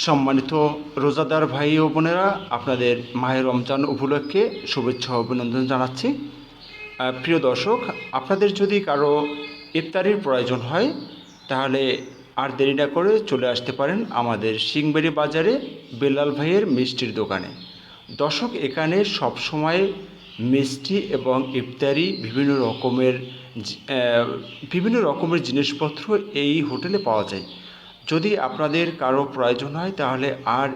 সম্মানিত রোজাদার ভাই ও বোনেরা, আপনাদের মাহে রমজান উপলক্ষে শুভেচ্ছা ও অভিনন্দন জানাচ্ছি। প্রিয় দর্শক, আপনাদের যদি কারো ইফতারির প্রয়োজন হয় তাহলে আর দেরি না করে চলে আসতে পারেন আমাদের সিংবাড়ি বাজারে বেলাল ভাইয়ের মিষ্টির দোকানে। দর্শক, এখানে সব সময় মিষ্টি এবং ইফতারি বিভিন্ন রকমের জিনিসপত্র এই হোটেলে পাওয়া যায়। যদি আপনাদের কারো প্রয়োজন হয় তাহলে আর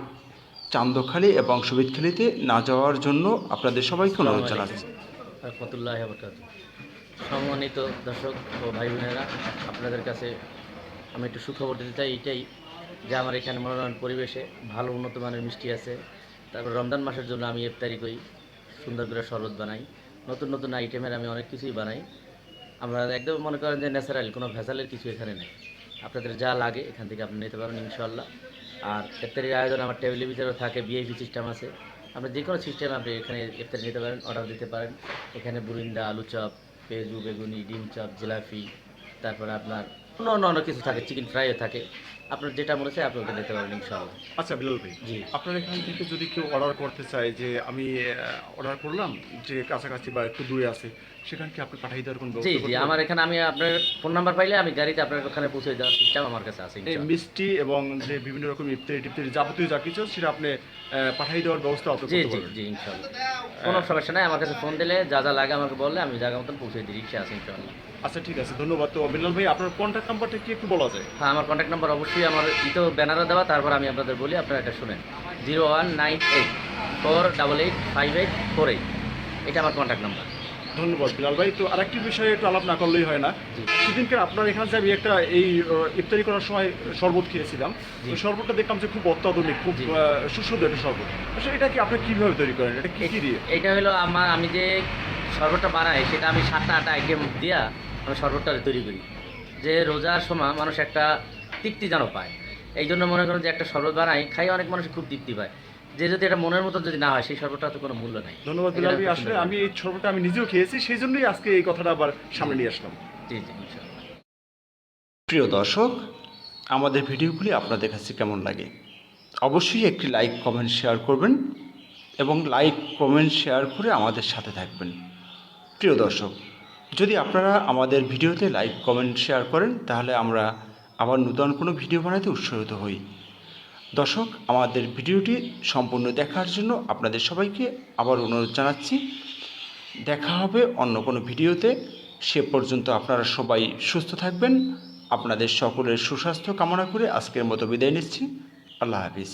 চান্দখালি এবং সুবিদখালিতে না যাওয়ার জন্য আপনাদের সবাইকে অনুরোধ জানাচ্ছি। রহমতুল্লাহ বরকাতুহু। সম্মানিত দর্শক ও ভাই বোনেরা, আপনাদের কাছে আমি একটু সুখবর দিতে চাই এইটাই যে আমার এখানে মনোরম পরিবেশে ভালো উন্নত মানের মিষ্টি আছে। তারপর রমজান মাসের জন্য আমি ইফতারি করি, সুন্দর করে শরবত বানাই, নতুন নতুন আইটেমের আমি অনেক কিছুই বানাই। আমরা একদম মনে করেন যে ন্যাচারাল, কোনো ভেজালের কিছু এখানে নেই। আপনাদের যা লাগে এখান থেকে আপনি নিতে পারবেন ইনশাল্লাহ। আর ইফতারির আয়োজন আমার টেবিলের ভিতরেও থাকে, ভিআইপি সিস্টেম আছে। আপনি যে কোনো সিস্টেমে আপনি এখানে ইফতারি নিতে পারেন, অর্ডার দিতে পারেন। এখানে বুরিন্দা, আলু চপ, পেঁয়াজু, বেগুনি, ডিম চপ, জিলাপি, তারপরে আপনার অন্য কিছু থাকে, চিকেন ফ্রাইও থাকে। আপনার যেটা মনে চায় আপনি ওটা নিতে পারেন ইনশাআল্লাহ। আচ্ছা বিলাল ভাই, জি, আপনার এখান থেকে যদি কেউ অর্ডার করতে চায় যে আমি অর্ডার করলাম যে কাছাকাছি বা একটু দূরে আছে, সেখানে কি আপনি পাঠিয়ে দেওয়ার কোনো জি ব্যবস্থা জি করতে আমার এখানে আমি আপনার ফোন নাম্বার পাইলে আমি গাড়িতে আপনার ওখানে পৌঁছে দেওয়ার সিস্টেম আমার কাছে আছে এই ইনশাআল্লাহ। মিষ্টি এবং যে বিভিন্ন রকম ইফতারি টিফতারি যাবতীয় যা কিছু সেটা আপনি পাঠিয়ে দেওয়ার ব্যবস্থা আপনি জি করতে জি পারবেন? জি ইনশাআল্লাহ, কোনো সমস্যা নাই। আমার কাছে ফোন দিলে যা যা লাগে আমাকে বললে আমি জায়গা মতন পৌঁছে দিই, রিক্সা আছে ইনশাআল্লাহ। আচ্ছা, ঠিক আছে, ধন্যবাদ। তো বিলাল ভাই, আপনার কন্ট্যাক্ট নাম্বারটা কি একটু বলা যায়? হ্যাঁ, আমার কন্ট্যাক্ট নাম্বার অবশ্যই আমার ইতো ব্যানারে দেওয়া। তারপর আমি আপনাদের বলি, আপনারা এটা শুনেন। 0198485848, এটা আমার কন্ট্যাক্ট নাম্বার। ধন্যবাদ বিলাল ভাই। তো আরেকটি বিষয়ে একটু আলাপ না করলেই হয় না। জি সেদিনকে আপনার এখানে যে আমি একটা এই ইফতারি করার সময় শরবত খেয়েছিলাম, জি। ওই শরবতটা দেখলাম যে খুব অত্যাধুনিক, খুব জি। সুস্বাদু একটা শরবত। আসলে এটা কি আপনি কীভাবে তৈরি করেন? এটা কী দিয়ে? এটা হলো আমি যে শরবতটা বানাই সেটা আমি 7টা আইটেম দিয়া আমি শরবতটা তৈরি করি, যে রোজার সময় মানুষ একটা তৃপ্তি যেন পায়। এই জন্য মনে করেন যে একটা শরবত বানাই, খাই অনেক মানুষ খুব তৃপ্তি পায়। যে যদি এটা মনের মতো যদি না হয়, সেই শরবতটা তো কোনো মূল্য নাই। ধন্যবাদ এটা বিলাল ভাই। খুব আসলে সুন্দর। আমি এই শরবতটা আমি নিজেও খেয়েছি, সেই জন্যই আজকে এই কথাটা আবার সামনে নিয়ে আসলাম। জি জি ইনশাআল্লাহ। প্রিয় দর্শক, আমাদের ভিডিওগুলি আপনাদের কাছে কেমন লাগে অবশ্যই একটি লাইক কমেন্ট শেয়ার করবেন এবং লাইক কমেন্ট শেয়ার করে আমাদের সাথে থাকবেন। প্রিয় দর্শক, যদি আপনারা আমাদের ভিডিওতে লাইক কমেন্ট শেয়ার করেন তাহলে আমরা আবার নতুন কোনো ভিডিও বানাতে উৎসাহিত হই। দর্শক, আমাদের ভিডিওটি সম্পূর্ণ দেখার জন্য আপনাদের সবাইকে আবার অনুরোধ জানাচ্ছি। দেখা হবে অন্য কোনো ভিডিওতে। সে পর্যন্ত আপনারা সবাই সুস্থ থাকবেন। আপনাদের সকলের সুস্বাস্থ্য কামনা করে আজকের মতো বিদায় নিচ্ছি। আল্লাহ হাফিজ।